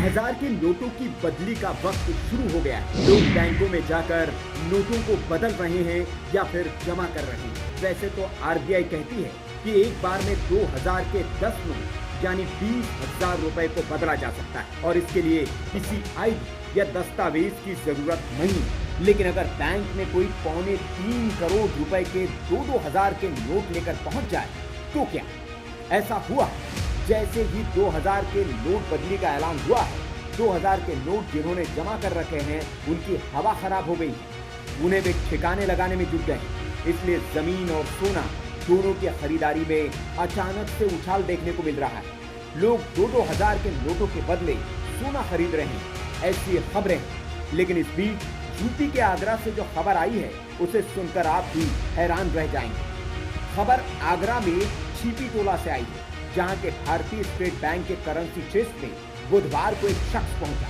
2000 के नोटों की बदली का वक्त शुरू हो गया है। लोग बैंकों में जाकर नोटों को बदल रहे हैं या फिर जमा कर रहे हैं। वैसे तो आरबीआई कहती है कि एक बार में 2000 के 10 नोट यानी 20,000 रुपए को बदला जा सकता है और इसके लिए किसी आईडी या दस्तावेज की जरूरत नहीं है। लेकिन अगर बैंक में कोई 3.25 करोड़ रुपए के 2-2000 के नोट लेकर पहुंच जाए तो क्या ऐसा हुआ? जैसे ही 2000 के नोट बदली का ऐलान हुआ है, 2000 के नोट जिन्होंने जमा कर रखे हैं उनकी हवा खराब हो गई। उन्हें वे ठिकाने लगाने में जुट गए, इसलिए जमीन और सोना दोनों की खरीदारी में अचानक से उछाल देखने को मिल रहा है। लोग 2-2000 के नोटों के बदले सोना खरीद रहे हैं, ऐसी खबरें हैं। लेकिन इस बीच यूपी के आगरा से जो खबर आई है उसे सुनकर आप भी हैरान रह जाएंगे। खबर आगरा में छिपी टोला से आई है, जहां के भारतीय स्टेट बैंक के करेंसी चेस्ट में बुधवार को एक शख्स पहुंचा।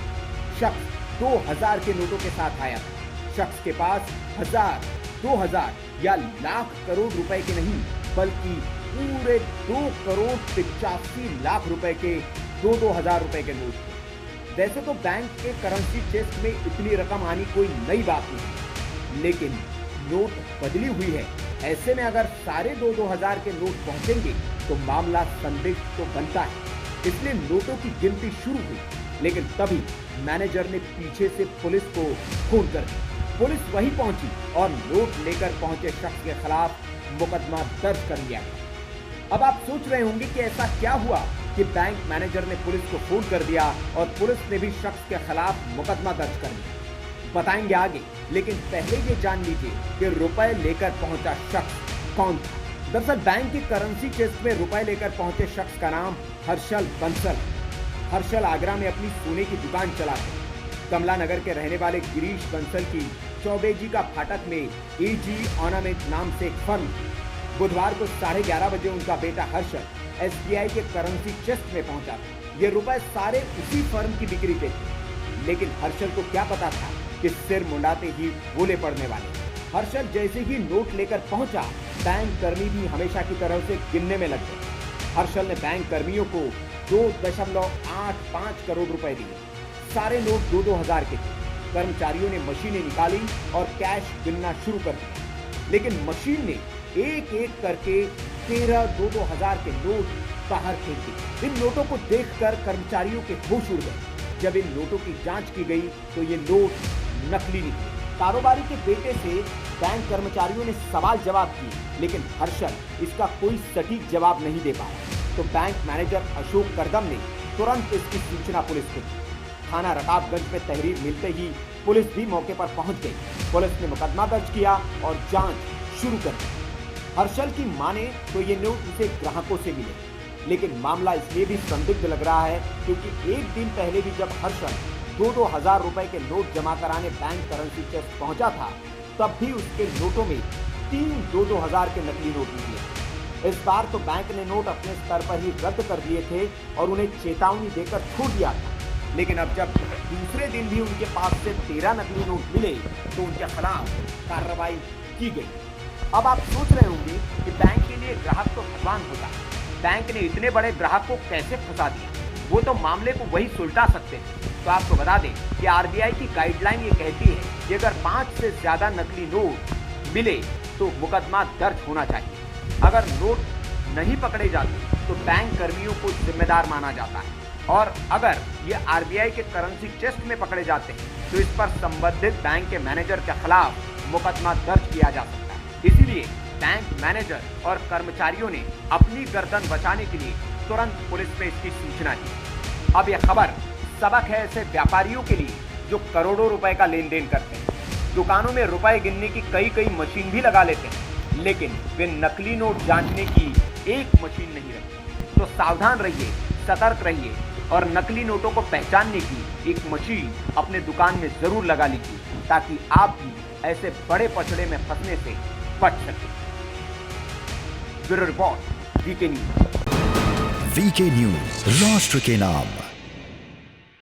शख्स 2000 के नोटों के साथ आया था। शख्स के पास 1000, 2000 या लाख करोड़ रुपए के नहीं बल्कि पूरे 2 करोड़ 85 लाख रुपए के 2-2000 रुपए के नोट थे। वैसे तो बैंक के करेंसी चेस्ट में इतनी रकम आनी कोई नई बात नहीं, लेकिन नोट बदली हुई है। ऐसे में अगर सारे 2-2000 के नोट पहुंचेंगे तो मामला संदिग्ध तो बनता है। इसलिए नोटों की गिनती शुरू हुई, लेकिन तभी मैनेजर ने पीछे से पुलिस को फोन कर दिया। पुलिस वहीं पहुंची और नोट लेकर पहुंचे शख्स के खिलाफ मुकदमा दर्ज कर लिया गया। अब आप सोच रहे होंगे कि ऐसा क्या हुआ कि बैंक मैनेजर ने पुलिस को फोन कर दिया और पुलिस ने भी शख्स के खिलाफ मुकदमा दर्ज कर लिया। बताएंगे आगे, लेकिन पहले ये जान लीजिए कि रुपए लेकर पहुंचा शख्स कौन था। दरअसल बैंक की करेंसी चेस्ट में रुपए लेकर पहुंचे शख्स का नाम हर्षल बंसल। हर्षल आगरा में अपनी सोने की दुकान चलाते। कमला नगर के रहने वाले गिरीश बंसल की चौबेजी का फाटक में एजी ऑर्नामेंट नाम से एक फर्म। बुधवार को 11:30 बजे उनका बेटा हर्षल एसबीआई के करेंसी चेस्ट में पहुंचा। ये रुपए सारे उसी फर्म की बिक्री के थे, लेकिन हर्षल को क्या पता था कि सिर मुंडाते ही गोले पड़ने वाले। हर्षल जैसे ही नोट लेकर पहुंचा, बैंक कर्मी भी हमेशा की तरह से गिनने में लग गए। हर्षल ने बैंक कर्मियों को 2.85 करोड़ रुपए दिए। सारे नोट 2-2000 के थे। कर्मचारियों ने मशीनें निकाली और कैश गिनना शुरू कर दिया, लेकिन मशीन ने एक एक करके 13 2-2000 के नोट बाहर फेंक दिए। इन नोटों को देखकर कर्मचारियों के होश उड़ गए। जब इन नोटों की जांच की गई तो ये नोट नकली निकले। कारोबारी के बेटे से बैंक कर्मचारियों ने सवाल जवाब किए, लेकिन हर्षल इसका कोई सटीक जवाब नहीं दे पाया। तो बैंक मैनेजर अशोक करदम ने तुरंत इसकी सूचना पुलिस को दी। थाना रकाबगंज में तहरीर मिलते ही पुलिस भी मौके पर पहुंच गई। पुलिस ने मुकदमा दर्ज किया और जांच शुरू कर दी। हर्षल की माने तो ये नोट उसे ग्राहकों से मिले, लेकिन मामला इसलिए भी संदिग्ध लग रहा है क्योंकि एक दिन पहले भी जब हर्षल 2-2000 रुपए के नोट जमा कराने बैंक करेंसी चेस्ट पहुंचा था, तब भी उसके नोटों में 3 2-2000 के नकली नोट निकले। इस बार तो बैंक ने नोट अपने स्तर पर ही रद्द कर दिए थे और उन्हें चेतावनी देकर छोड़ दिया था। लेकिन अब जब दूसरे दिन भी उनके पास से 13 नकली नोट मिले तो उनके खिलाफ कार्रवाई की गई। अब आप सोच रहे होंगे कि बैंक के लिए ग्राहक तो भगवान होता है, बैंक ने इतने बड़े ग्राहक को कैसे फंसा दिया? वो तो मामले को वही सुलझा सकते थे। तो आपको बता दें कि आरबीआई की गाइडलाइन ये कहती है कि अगर 5 से ज्यादा नकली नोट मिले तो मुकदमा दर्ज होना चाहिए। अगर नोट नहीं पकड़े जाते तो बैंक कर्मियों को जिम्मेदार माना जाता है, और अगर ये आरबीआई के करेंसी चेस्ट में पकड़े जाते हैं तो इस पर संबंधित बैंक के मैनेजर के खिलाफ मुकदमा दर्ज किया जा सकता है। इसीलिए बैंक मैनेजर और कर्मचारियों ने अपनी गर्दन बचाने के लिए तुरंत पुलिस में इसकी सूचना दी। अब यह खबर सबक है ऐसे व्यापारियों के लिए जो करोड़ों रुपए का लेन देन करते हैं। दुकानों में रुपए गिनने की कई मशीन भी लगा लेते हैं, लेकिन वे नकली नोट जांचने की एक मशीन नहीं रखते। तो सावधान रहिए, सतर्क रहिए और नकली नोटों को पहचानने की एक मशीन अपने दुकान में जरूर लगा लीजिए, ताकि आप भी ऐसे बड़े पचड़े में फंसने से बच सकें। Bureau report, VK news. VK news, राष्ट्र के नाम।